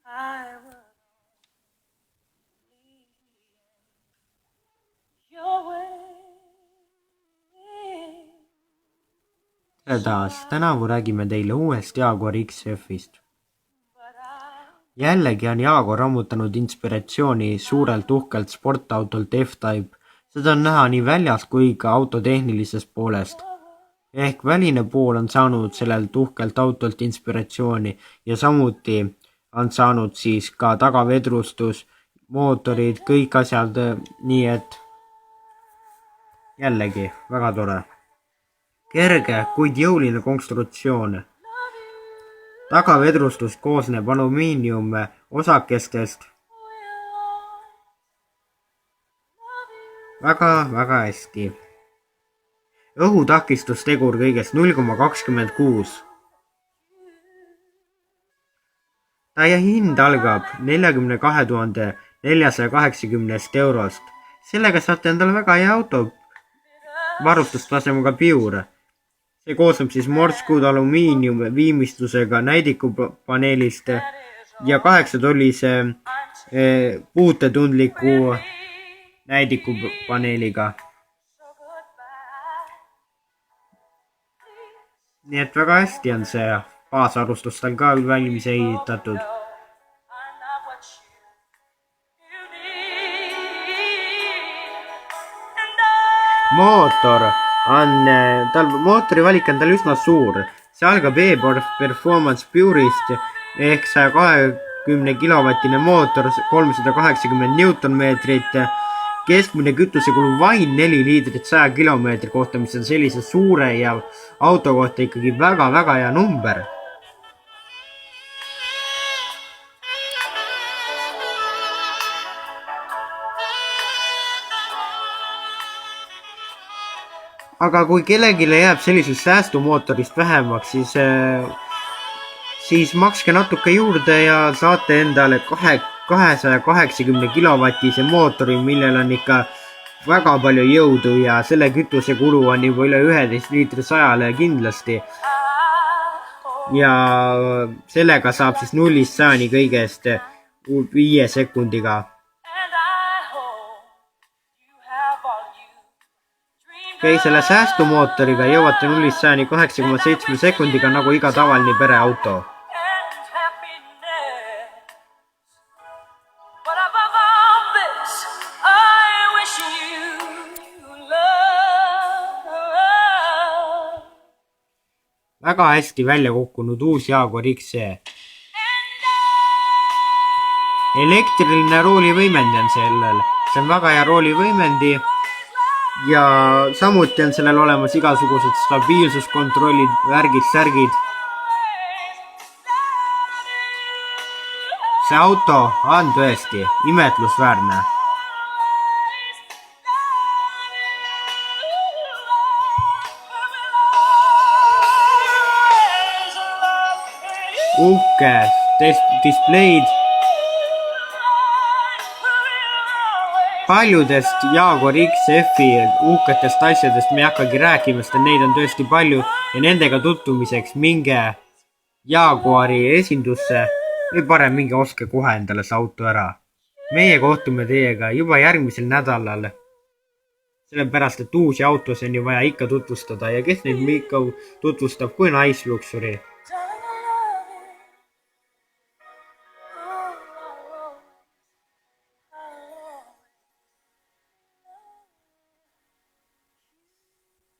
I will your way. tere taas, tänavu räägime teile uuest Jaguar XF-ist. Jällegi on Jaguar ammutanud inspiratsiooni suurelt uhkelt sportautolt F-Type. Seda on näha nii väljast kui ka auto tehnilisest poolest. Ehk väline pool on saanud sellelt uhkelt autolt inspiratsiooni ja samuti on saanud siis ka tagavedrustus, mootorid, kõik asjad, nii et jällegi väga tore. Kerge, kuid jõuline konstruktsioon. Tagavedrustus koosneb alumiinium osakestest. Väga hästi. Õhutakistustegur kõigest 0,26. Taie hind algab 42 480 eurost. Sellega saate endale väga hea auto varustustasemega piur. See koosneb siis morskud alumiinium viimistlusega näidikupaneelist ja 8-tollise puutetundliku näidikupaneeliga. Nii et väga hästi on see baasarustus tal ka valmis ehitatud. Mootori valik on tal üsna suur. See algab E-Performance Pure'ist ehk 120 kilovatine mootor, 380 Nm, keskmine kütusekulu vaid 4 liitrit 100 kilomeetri kohta, mis on sellise suure ja auto kohta ikkagi väga hea number. Aga kui kellelegi jääb sellisest säästumootorist vähemaks, siis makske natuke juurde ja saate endale 280 kilovatise mootori, millel on ikka väga palju jõudu ja selle kütusekulu on juba üle 11 liitri 100-le kindlasti. Ja sellega saab siis 0-100 kõigest 5 sekundiga. Selle säästumootoriga jõuate 0-100 8,7 sekundiga nagu iga tavaline pereauto. Väga hästi välja kukkunud uus Jaguar XE. Elektriline roolivõimendi on sellel. See on väga hea roolivõimendi. Ja samuti on sellel olemas igasugused stabiilsuskontrollid, särgid. See auto on tõesti imetlusväärne. Uhke displeid. Paljudest Jaguar XF-i uhketest asjadest me ei hakkagi rääkima, sest neid on tõesti palju ja nendega tutvumiseks minge Jaguari esindusse või parem minge ostke kohe endale see auto ära. Meie kohtume teiega juba järgmisel nädalal, sellepärast et uusi autosid on ju vaja ikka tutvustada ja kes neid ikka tutvustab kui Nice Luxury.